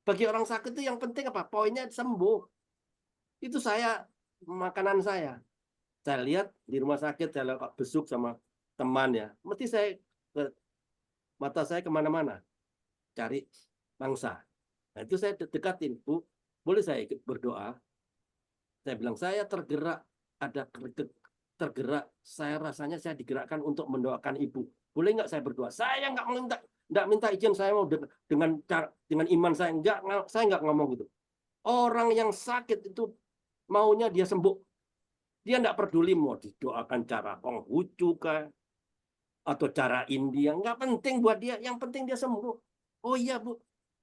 Bagi orang sakit itu yang penting apa? Poinnya sembuh. Itu makanan saya. Saya lihat di rumah sakit, saya besuk sama teman ya. Mesti mata saya kemana-mana. Cari bangsa. Nah, itu saya dekatin, Bu. Boleh saya ikut berdoa? Saya bilang, saya tergerak, tergerak. Saya rasanya saya digerakkan untuk mendoakan ibu. Boleh nggak saya berdoa? Saya nggak minta izin, saya mau dengan iman saya nggak ngomong gitu. Orang yang sakit itu maunya dia sembuh. Dia nggak peduli mau didoakan cara Konghucu kah atau cara India, nggak penting buat dia. Yang penting dia sembuh. Oh iya Bu,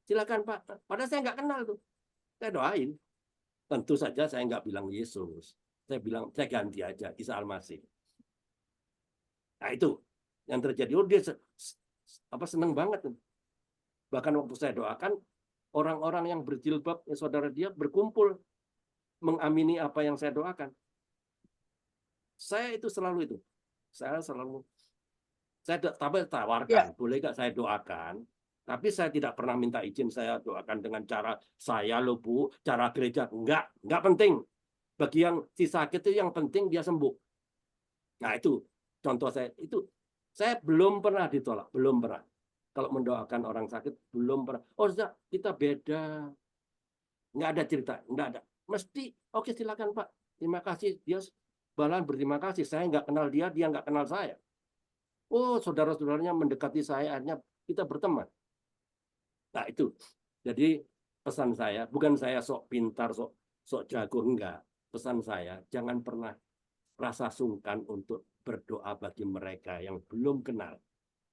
silakan Pak. Padahal saya nggak kenal tuh. Saya doain. Tentu saja saya nggak bilang Yesus. Saya bilang saya ganti aja Isa Al-Masih. Nah itu yang terjadi. Oh dia seneng banget. Bahkan waktu saya doakan, orang-orang yang berjilbab, saudara dia berkumpul mengamini apa yang saya doakan. Saya itu selalu itu. Saya tawarkan, boleh nggak saya doakan? Tapi saya tidak pernah minta izin saya doakan dengan cara saya loh Bu, cara gereja. Enggak penting. Bagi yang si sakit itu yang penting dia sembuh. Nah itu contoh saya. Itu saya belum pernah ditolak, belum pernah. Kalau mendoakan orang sakit belum pernah. Oh kita beda. Nggak ada cerita, nggak ada. Mesti oke silakan Pak. Terima kasih. Dia balan berterima kasih. Saya nggak kenal dia nggak kenal saya. Oh saudara-saudaranya mendekati saya, akhirnya kita berteman. Nah itu, jadi pesan saya, bukan saya sok pintar, sok jago, enggak. Pesan saya, jangan pernah rasa sungkan untuk berdoa bagi mereka yang belum kenal.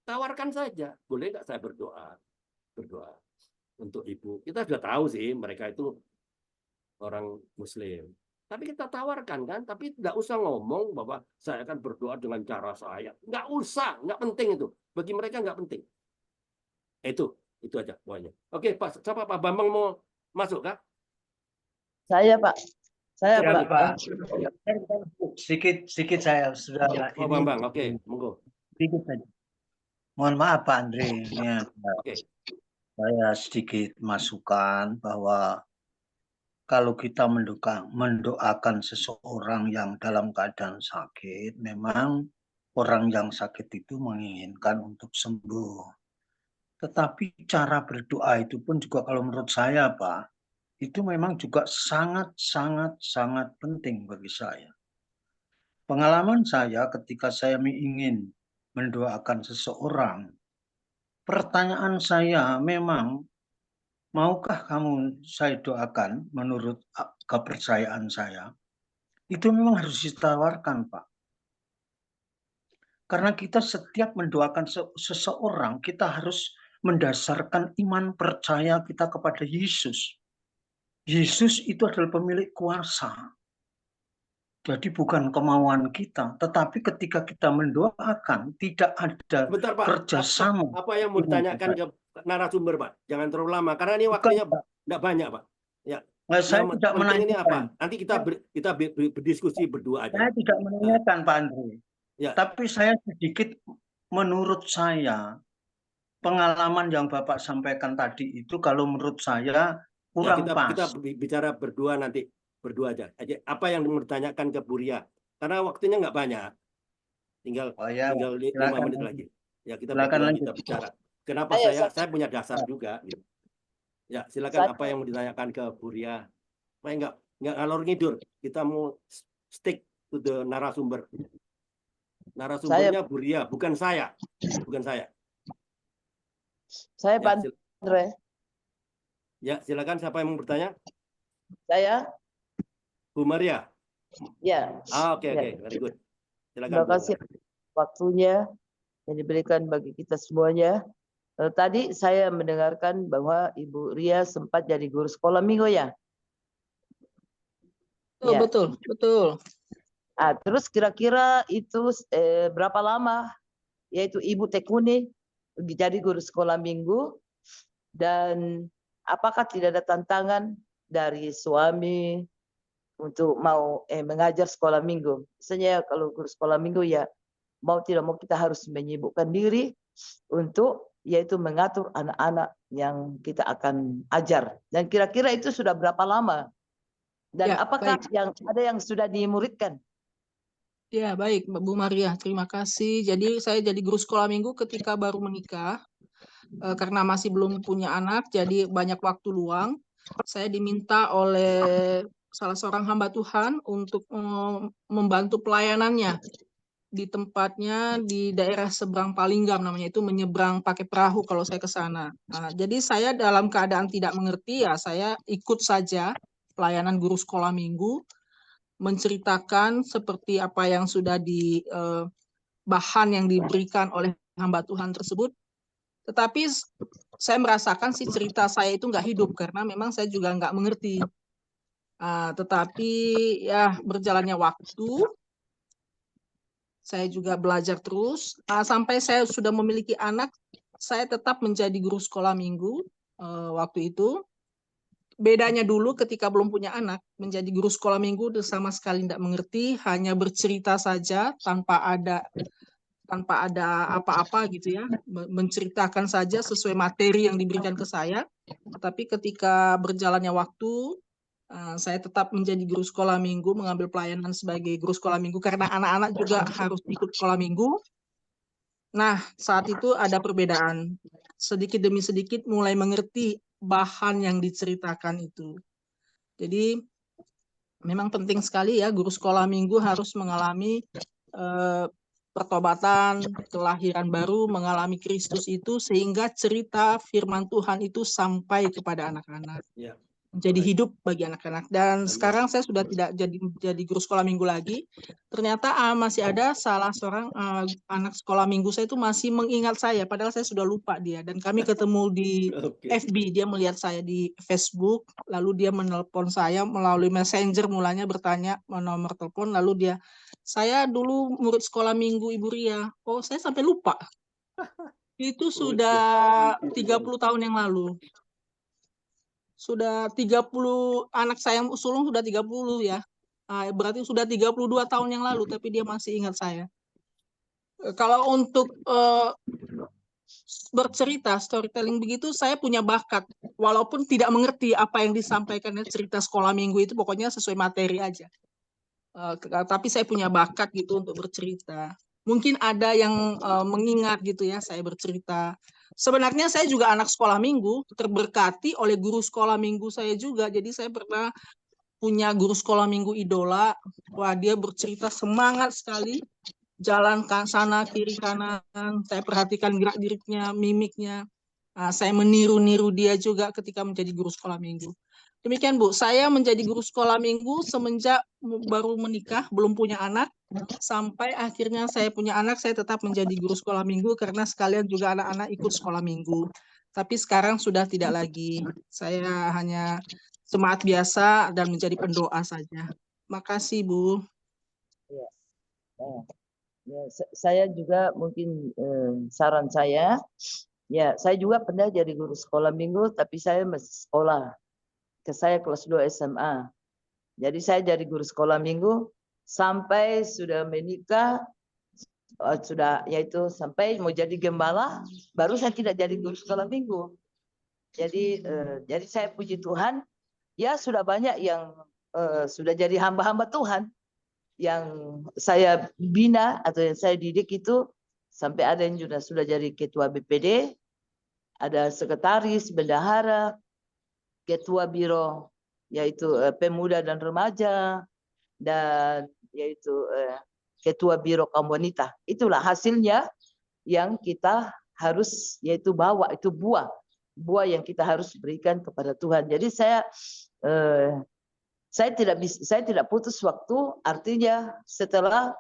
Tawarkan saja, boleh nggak saya berdoa untuk ibu. Kita sudah tahu sih, mereka itu orang Muslim. Tapi kita tawarkan kan, tapi tidak usah ngomong bahwa saya akan berdoa dengan cara saya. Nggak usah, nggak penting itu. Bagi mereka nggak penting. Itu aja poinnya. Oke, Pak, siapa Pak Bambang mau masuk kah? Saya, Pak. Saya, Ya, Pak. Pak. Sedikit saya sudah. Pak Bambang, oke, monggo. Sedikit saja. Mohon maaf Pak Andre. Ya, Oke. saya sedikit masukan bahwa kalau kita mendoakan seseorang yang dalam keadaan sakit, memang orang yang sakit itu menginginkan untuk sembuh. Tetapi cara berdoa itu pun juga kalau menurut saya Pak, itu memang juga sangat penting bagi saya. Pengalaman saya ketika saya ingin mendoakan seseorang, pertanyaan saya memang, maukah kamu saya doakan menurut kepercayaan saya? Itu memang harus ditawarkan Pak. Karena kita setiap mendoakan seseorang, kita harus mendasarkan iman percaya kita kepada Yesus. Yesus itu adalah pemilik kuasa. Jadi bukan kemauan kita, tetapi ketika kita mendoakan tidak ada Bentar, Pak. kerjasama. Apa yang mau ditanyakan ke narasumber, Pak? Jangan terlalu lama, karena ini waktunya tidak banyak, Pak. Ya. Saya tidak menanyakan. Ini apa? Nanti kita berdiskusi berdua aja. Saya tidak menanyakan, Pak Andre. Ya. Tapi saya sedikit, menurut saya, pengalaman yang Bapak sampaikan tadi itu kalau menurut saya kurang pas. Kita bicara berdua nanti, berdua aja. Apa yang mau ditanyakan ke Bu Ria? Karena waktunya nggak banyak. Tinggal 5 menit lagi. Ya, kita berdua kita bicara. Kenapa saya punya dasar juga. Gitu. Ya, silakan apa yang mau ditanyakan ke Bu Ria. Supaya nggak ngalor ngidur. Kita mau stick to the narasumber. Narasumbernya Bu Ria, bukan saya. Bukan saya. Saya Pak Andre. Ya, silakan siapa yang mau bertanya? Saya. Bu Maria. Ya. Oke, very good. Silakan. Terima kasih. waktunya yang diberikan bagi kita semuanya. Tadi saya mendengarkan bahwa Ibu Ria sempat jadi guru sekolah minggu ya. Ya. Betul, betul. Terus kira-kira itu berapa lama yaitu Ibu tekuni jadi guru sekolah minggu, dan apakah tidak ada tantangan dari suami untuk mau mengajar sekolah minggu? Misalnya kalau guru sekolah minggu ya mau tidak mau kita harus menyibukkan diri untuk yaitu mengatur anak-anak yang kita akan ajar. Dan kira-kira itu sudah berapa lama? Dan Ya, apakah baik. ada yang sudah dimuridkan? Ya, baik, Bu Maria. Terima kasih. Jadi saya jadi guru sekolah minggu ketika baru menikah. Karena masih belum punya anak, jadi banyak waktu luang. Saya diminta oleh salah seorang hamba Tuhan untuk membantu pelayanannya di tempatnya di daerah seberang Palinggam, namanya itu menyeberang pakai perahu kalau saya ke sana. Jadi saya dalam keadaan tidak mengerti ya, saya ikut saja pelayanan guru sekolah minggu, menceritakan seperti apa yang sudah di bahan yang diberikan oleh hamba Tuhan tersebut. Tetapi saya merasakan sih cerita saya itu nggak hidup karena memang saya juga nggak mengerti. Tetapi ya berjalannya waktu, saya juga belajar terus. Sampai saya sudah memiliki anak, saya tetap menjadi guru sekolah minggu waktu itu. Bedanya dulu ketika belum punya anak, menjadi guru sekolah minggu sama sekali tidak mengerti, hanya bercerita saja tanpa ada apa-apa gitu ya, menceritakan saja sesuai materi yang diberikan ke saya. Tapi ketika berjalannya waktu, saya tetap menjadi guru sekolah minggu, mengambil pelayanan sebagai guru sekolah minggu karena anak-anak juga harus ikut sekolah minggu. Nah, saat itu ada perbedaan. Sedikit demi sedikit mulai mengerti bahan yang diceritakan itu. Jadi memang penting sekali ya guru sekolah minggu harus mengalami pertobatan, kelahiran baru, mengalami Kristus itu sehingga cerita firman Tuhan itu sampai kepada anak-anak. Ya. Menjadi Baik. hidup bagi anak-anak. Dan sekarang saya sudah tidak jadi guru sekolah minggu lagi. Ternyata masih ada salah seorang anak sekolah minggu saya itu masih mengingat saya, padahal saya sudah lupa dia. Dan kami ketemu di FB, dia melihat saya di Facebook, lalu dia menelpon saya melalui Messenger, mulanya bertanya nomor telepon, lalu dia, saya dulu murid sekolah minggu Ibu Ria. Oh, saya sampai lupa. Itu sudah 30 tahun yang lalu. Sudah 30, anak saya sulung sudah 30 ya. Berarti sudah 32 tahun yang lalu, tapi dia masih ingat saya. Kalau untuk bercerita, storytelling begitu, saya punya bakat. Walaupun tidak mengerti apa yang disampaikannya cerita sekolah minggu itu, pokoknya sesuai materi aja. Tapi saya punya bakat gitu untuk bercerita. Mungkin ada yang mengingat gitu ya, saya bercerita. Sebenarnya saya juga anak sekolah minggu, terberkati oleh guru sekolah minggu saya juga. Jadi saya pernah punya guru sekolah minggu idola. Wah, dia bercerita semangat sekali. Jalan sana, kiri, kanan. Saya perhatikan gerak-geriknya, mimiknya. Saya meniru-niru dia juga ketika menjadi guru sekolah minggu. Demikian Bu, saya menjadi guru sekolah minggu semenjak baru menikah, belum punya anak, sampai akhirnya saya punya anak, saya tetap menjadi guru sekolah minggu karena sekalian juga anak-anak ikut sekolah minggu. Tapi sekarang sudah tidak lagi, saya hanya jemaat biasa dan menjadi pendoa saja. Makasih Bu. Ya. Ya, saya juga mungkin saran saya, ya saya juga pernah jadi guru sekolah minggu, tapi saya masih sekolah. Saya kelas 2 SMA. Jadi saya jadi guru sekolah minggu sampai sudah menikah, sudah yaitu sampai mau jadi gembala, baru saya tidak jadi guru sekolah minggu. Jadi saya puji Tuhan, ya sudah banyak yang sudah jadi hamba-hamba Tuhan yang saya bina atau yang saya didik itu, sampai ada yang sudah jadi ketua BPD, ada sekretaris, bendahara, ketua biro yaitu pemuda dan remaja, dan yaitu ketua biro kaum wanita. Itulah hasilnya yang kita harus yaitu bawa, itu buah yang kita harus berikan kepada Tuhan. Jadi saya tidak putus waktu, artinya setelah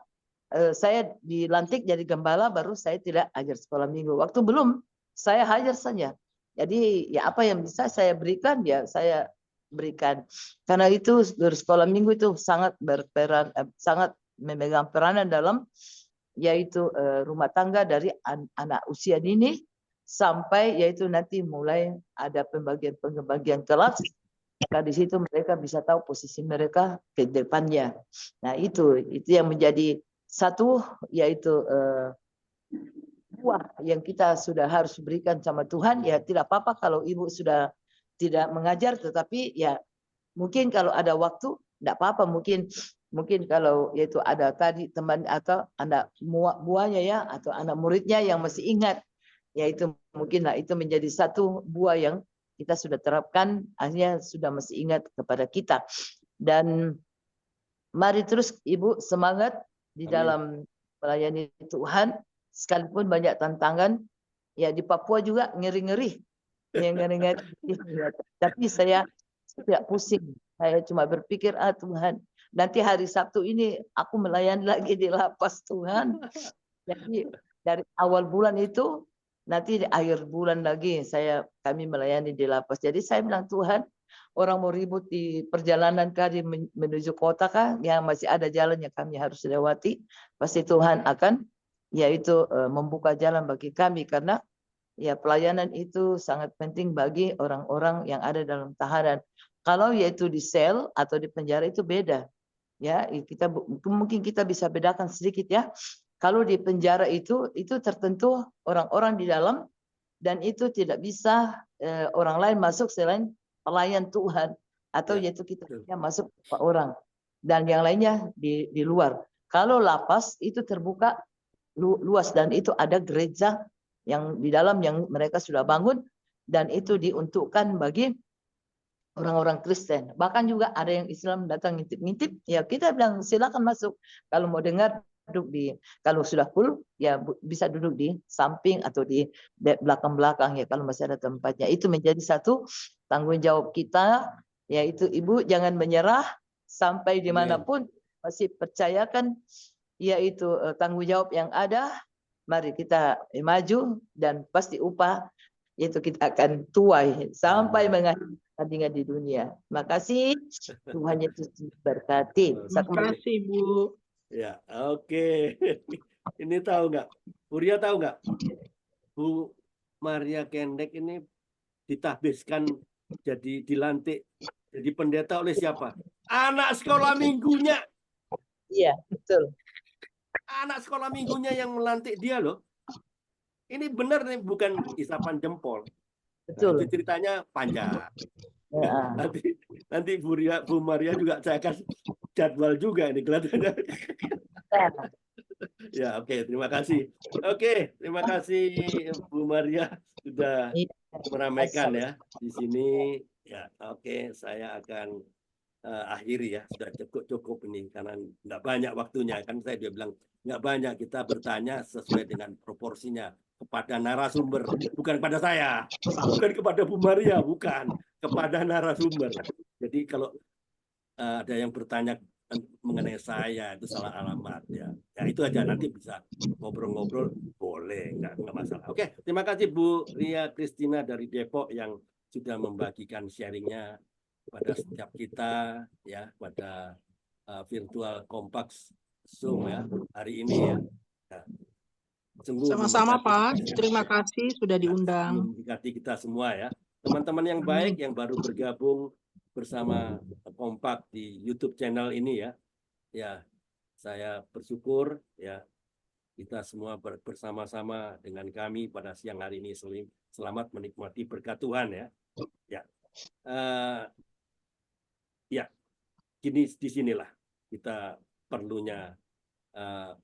saya dilantik jadi gembala, baru saya tidak ajar sekolah minggu. Waktu belum, saya hajar saja. Jadi ya apa yang bisa saya berikan, ya saya berikan. Karena itu guru sekolah minggu itu sangat berperan, sangat memegang peranan dalam yaitu rumah tangga dari anak usia dini sampai yaitu nanti mulai ada pembagian kelas. Maka di situ mereka bisa tahu posisi mereka ke depannya. Nah itu yang menjadi satu, yaitu buah yang kita sudah harus berikan sama Tuhan. Ya tidak apa-apa kalau ibu sudah tidak mengajar, tetapi ya mungkin kalau ada waktu tidak apa-apa, mungkin kalau yaitu ada tadi teman atau anak buahnya ya, atau anak muridnya yang masih ingat, yaitu mungkin lah itu menjadi satu buah yang kita sudah terapkan, akhirnya sudah masih ingat kepada kita. Dan mari terus Ibu semangat di dalam melayani Tuhan, sekalipun banyak tantangan. Ya di Papua juga ngeri-ngeri. Tapi saya tidak pusing. Saya cuma berpikir, Tuhan, nanti hari Sabtu ini aku melayani lagi di lapas Tuhan. Jadi dari awal bulan itu, nanti di akhir bulan lagi kami melayani di lapas. Jadi saya bilang, Tuhan, orang mau ribut di perjalanan kami menuju kota kah, yang masih ada jalan yang kami harus lewati, pasti Tuhan akan yaitu membuka jalan bagi kami, karena ya pelayanan itu sangat penting bagi orang-orang yang ada dalam tahanan. Kalau yaitu di sel atau di penjara itu beda. Ya, mungkin kita bisa bedakan sedikit ya. Kalau di penjara itu tertentu orang-orang di dalam, dan itu tidak bisa orang lain masuk selain pelayan Tuhan, atau yaitu kita masuk ke orang, dan yang lainnya di luar. Kalau lapas itu terbuka luas, dan itu ada gereja yang di dalam yang mereka sudah bangun, dan itu diuntukkan bagi orang-orang Kristen. Bahkan juga ada yang Islam datang ngintip-ngintip, ya kita bilang silakan masuk. Kalau mau dengar, duduk kalau sudah full ya bisa duduk di samping atau di belakang-belakang ya kalau masih ada tempatnya. Itu menjadi satu tanggung jawab kita, yaitu Ibu jangan menyerah sampai dimanapun, masih percayakan yaitu tanggung jawab yang ada. Mari kita maju, dan pasti upah yaitu kita akan tuai sampai mengakhiri pertandingan di dunia. Makasih, Tuhan Yesus berkati. Terima kasih, Bu. Ya, oke. Ini tahu nggak? Buria tahu nggak? Bu Maria Kendek ini ditahbiskan jadi dilantik jadi pendeta oleh siapa? Anak sekolah minggunya. Iya, betul. Anak sekolah minggunya yang melantik dia loh. Ini benar nih, bukan isapan jempol. Betul. Nah, ceritanya panjang. Ya. Nanti Bu Maria juga saya akan jadwal juga ini kelihatannya. Ya, oke, terima kasih. Oke, terima kasih Bu Maria sudah meramaikan ya di sini. Ya, oke, saya akan akhiri ya, sudah cukup ini karena nggak banyak waktunya, kan saya dia bilang nggak banyak, kita bertanya sesuai dengan proporsinya kepada narasumber, bukan kepada saya, bukan kepada Bu Maria, bukan kepada narasumber. Jadi kalau ada yang bertanya mengenai saya itu salah alamat ya. Ya itu aja, nanti bisa ngobrol-ngobrol boleh, nggak masalah. Oke, terima kasih Bu Ria Kristina dari Depok yang sudah membagikan sharingnya pada setiap kita ya, pada virtual Kompaks Zoom ya hari ini ya. Nah, sama-sama Pak, terima kasih sudah diundang. Memberkati kita semua ya. Teman-teman yang baik yang baru bergabung bersama Kompak di YouTube channel ini ya. Ya, saya bersyukur ya kita semua bersama-sama dengan kami pada siang hari ini. Selamat menikmati berkat Tuhan ya. Ya. Ya, disinilah kita perlunya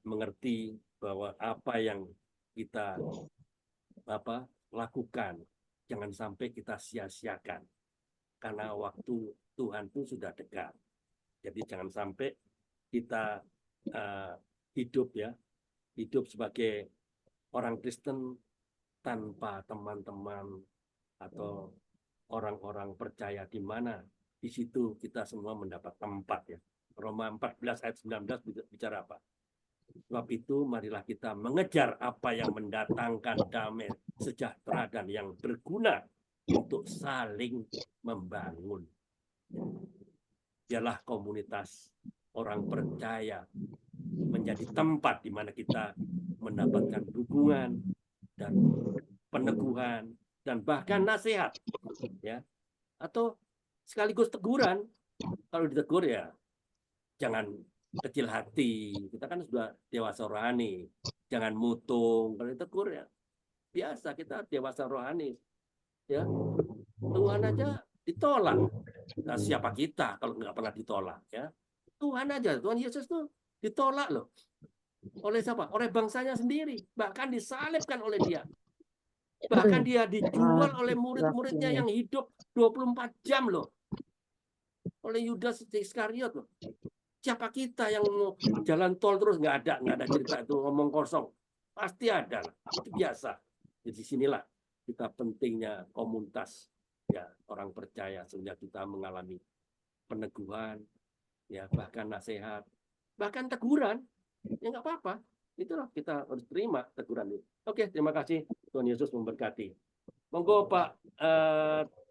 mengerti bahwa apa yang kita lakukan jangan sampai kita sia-siakan, karena waktu Tuhan itu sudah dekat. Jadi jangan sampai kita hidup sebagai orang Kristen tanpa teman-teman atau orang-orang percaya, di mana di situ kita semua mendapat tempat ya. Roma 14 ayat 19 bicara apa? Sebab itu marilah kita mengejar apa yang mendatangkan damai, sejahtera, dan yang berguna untuk saling membangun. Biarlah komunitas orang percaya menjadi tempat di mana kita mendapatkan dukungan dan peneguhan dan bahkan nasihat, ya, atau sekaligus teguran. Kalau ditegur ya jangan kecil hati, kita kan sudah dewasa rohani, jangan mutung. Kalau ditegur ya biasa, kita dewasa rohani, ya. Tuhan aja ditolak, nah, siapa kita kalau nggak pernah ditolak, ya. Tuhan aja, Tuhan Yesus tuh ditolak loh. Oleh siapa? Oleh bangsanya sendiri, bahkan disalibkan oleh dia. Bahkan dia dijual oleh murid-muridnya yang hidup 24 jam loh. Oleh Yudas Iskariot loh. Siapa kita yang mau jalan tol terus nggak ada cerita itu ngomong kosong. Pasti ada lah. Itu biasa. Jadi sinilah kita pentingnya komunitas, ya, orang percaya, sehingga kita mengalami peneguhan, ya, bahkan nasihat, bahkan teguran. Ya nggak apa-apa. Itulah kita harus terima teguran itu. Oke, terima kasih. Tuhan Yesus memberkati. Monggo Pak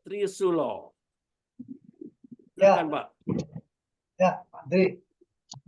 Trisulo. Ya. Silakan Pak. Ya, Pak Andri.